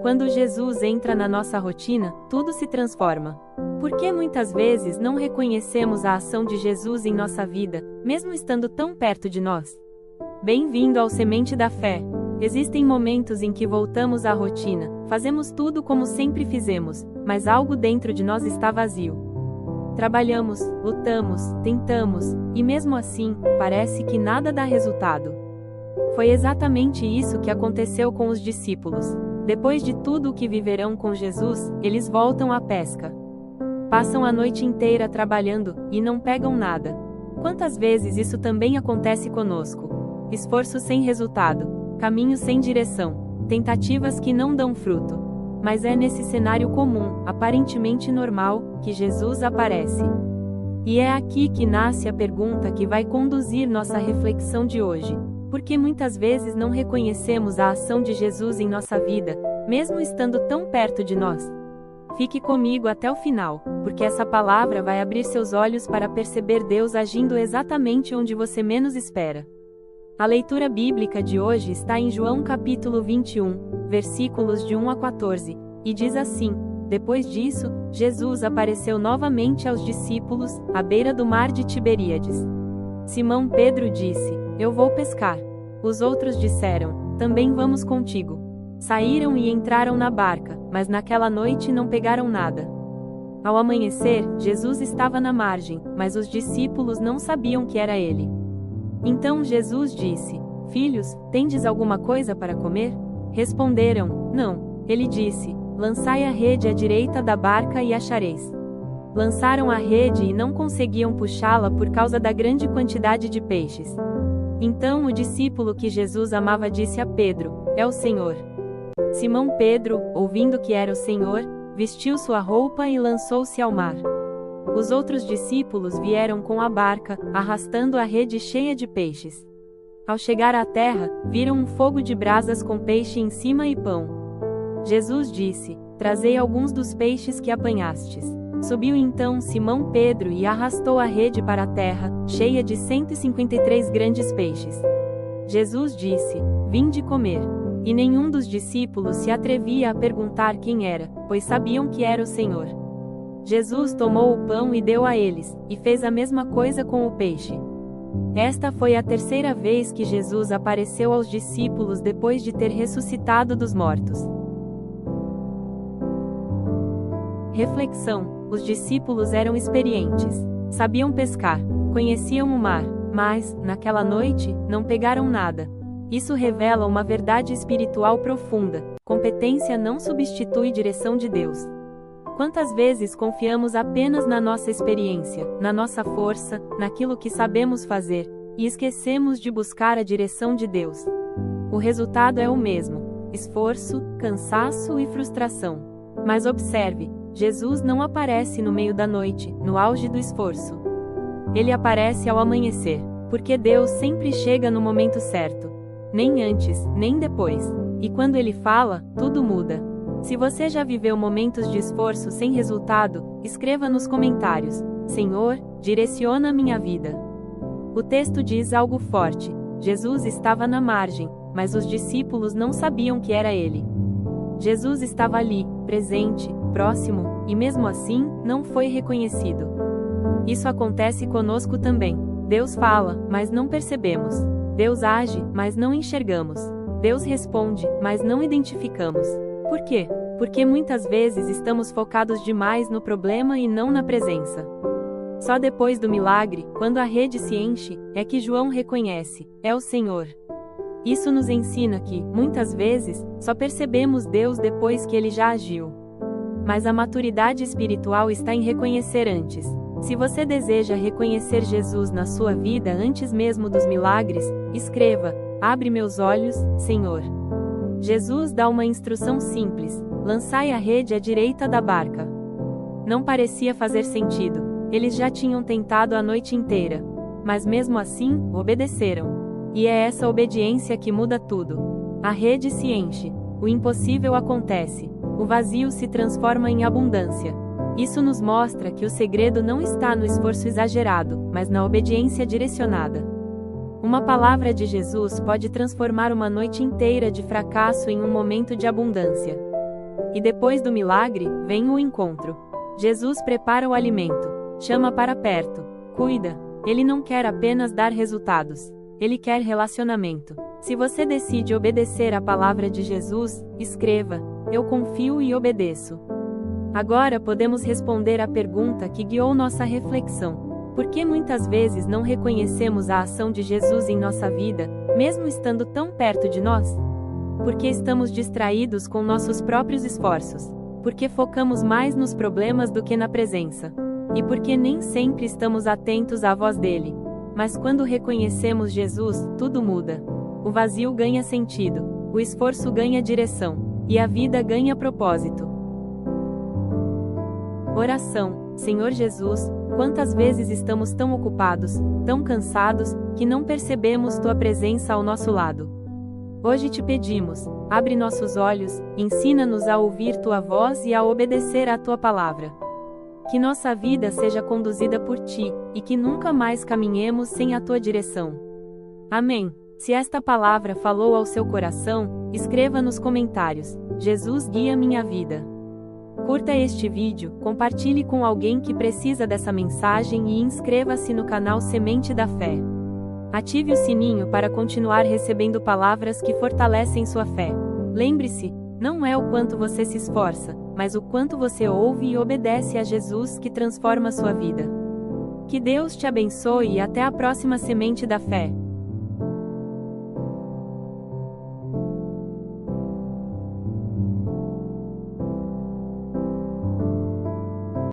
Quando Jesus entra na nossa rotina, tudo se transforma. Por que muitas vezes não reconhecemos a ação de Jesus em nossa vida, mesmo estando tão perto de nós? Bem-vindo ao Semente da Fé. Existem momentos em que voltamos à rotina, fazemos tudo como sempre fizemos, mas algo dentro de nós está vazio. Trabalhamos, lutamos, tentamos, e mesmo assim, parece que nada dá resultado. Foi exatamente isso que aconteceu com os discípulos. Depois de tudo o que viverão com Jesus, eles voltam à pesca. Passam a noite inteira trabalhando, e não pegam nada. Quantas vezes isso também acontece conosco? Esforço sem resultado, caminho sem direção, tentativas que não dão fruto. Mas é nesse cenário comum, aparentemente normal, que Jesus aparece. E é aqui que nasce a pergunta que vai conduzir nossa reflexão de hoje. Por que muitas vezes não reconhecemos a ação de Jesus em nossa vida, mesmo estando tão perto de nós? Fique comigo até o final, porque essa palavra vai abrir seus olhos para perceber Deus agindo exatamente onde você menos espera. A leitura bíblica de hoje está em João capítulo 21, versículos de 1 a 14, e diz assim: Depois disso, Jesus apareceu novamente aos discípulos, à beira do mar de Tiberíades. Simão Pedro disse: Eu vou pescar. Os outros disseram: Também vamos contigo. Saíram e entraram na barca, mas naquela noite não pegaram nada. Ao amanhecer, Jesus estava na margem, mas os discípulos não sabiam que era ele. Então Jesus disse: Filhos, tendes alguma coisa para comer? Responderam: Não. Ele disse: Lançai a rede à direita da barca e achareis. Lançaram a rede e não conseguiam puxá-la por causa da grande quantidade de peixes. Então o discípulo que Jesus amava disse a Pedro: É o Senhor. Simão Pedro, ouvindo que era o Senhor, vestiu sua roupa e lançou-se ao mar. Os outros discípulos vieram com a barca, arrastando a rede cheia de peixes. Ao chegar à terra, viram um fogo de brasas com peixe em cima e pão. Jesus disse: Trazei alguns dos peixes que apanhastes. Subiu então Simão Pedro e arrastou a rede para a terra, cheia de 153 grandes peixes. Jesus disse: Vinde comer. E nenhum dos discípulos se atrevia a perguntar quem era, pois sabiam que era o Senhor. Jesus tomou o pão e deu a eles, e fez a mesma coisa com o peixe. Esta foi a terceira vez que Jesus apareceu aos discípulos depois de ter ressuscitado dos mortos. Reflexão: os discípulos eram experientes. Sabiam pescar, conheciam o mar, mas, naquela noite, não pegaram nada. Isso revela uma verdade espiritual profunda: competência não substitui direção de Deus. Quantas vezes confiamos apenas na nossa experiência, na nossa força, naquilo que sabemos fazer, e esquecemos de buscar a direção de Deus? O resultado é o mesmo: esforço, cansaço e frustração. Mas observe, Jesus não aparece no meio da noite, no auge do esforço. Ele aparece ao amanhecer, porque Deus sempre chega no momento certo. Nem antes, nem depois. E quando Ele fala, tudo muda. Se você já viveu momentos de esforço sem resultado, escreva nos comentários: Senhor, direciona a minha vida. O texto diz algo forte: Jesus estava na margem, mas os discípulos não sabiam que era Ele. Jesus estava ali, presente, próximo, e mesmo assim, não foi reconhecido. Isso acontece conosco também. Deus fala, mas não percebemos. Deus age, mas não enxergamos. Deus responde, mas não identificamos. Por quê? Porque muitas vezes estamos focados demais no problema e não na presença. Só depois do milagre, quando a rede se enche, é que João reconhece: é o Senhor. Isso nos ensina que, muitas vezes, só percebemos Deus depois que Ele já agiu. Mas a maturidade espiritual está em reconhecer antes. Se você deseja reconhecer Jesus na sua vida antes mesmo dos milagres, escreva: Abre meus olhos, Senhor. Jesus dá uma instrução simples: lançai a rede à direita da barca. Não parecia fazer sentido. Eles já tinham tentado a noite inteira. Mas mesmo assim, obedeceram. E é essa obediência que muda tudo. A rede se enche. O impossível acontece. O vazio se transforma em abundância. Isso nos mostra que o segredo não está no esforço exagerado, mas na obediência direcionada. Uma palavra de Jesus pode transformar uma noite inteira de fracasso em um momento de abundância. E depois do milagre, vem o encontro. Jesus prepara o alimento, chama para perto, cuida. Ele não quer apenas dar resultados. Ele quer relacionamento. Se você decide obedecer à palavra de Jesus, escreva: eu confio e obedeço. Agora podemos responder à pergunta que guiou nossa reflexão. Por que muitas vezes não reconhecemos a ação de Jesus em nossa vida, mesmo estando tão perto de nós? Porque estamos distraídos com nossos próprios esforços. Porque focamos mais nos problemas do que na presença. E porque nem sempre estamos atentos à voz dele. Mas quando reconhecemos Jesus, tudo muda. O vazio ganha sentido, o esforço ganha direção, e a vida ganha propósito. Oração. Senhor Jesus, quantas vezes estamos tão ocupados, tão cansados, que não percebemos tua presença ao nosso lado. Hoje te pedimos, abre nossos olhos, ensina-nos a ouvir tua voz e a obedecer à tua palavra. Que nossa vida seja conduzida por ti, e que nunca mais caminhemos sem a tua direção. Amém. Se esta palavra falou ao seu coração, escreva nos comentários: Jesus guia minha vida. Curta este vídeo, compartilhe com alguém que precisa dessa mensagem e inscreva-se no canal Semente da Fé. Ative o sininho para continuar recebendo palavras que fortalecem sua fé. Lembre-se, não é o quanto você se esforça, mas o quanto você ouve e obedece a Jesus que transforma sua vida. Que Deus te abençoe e até a próxima Semente da Fé.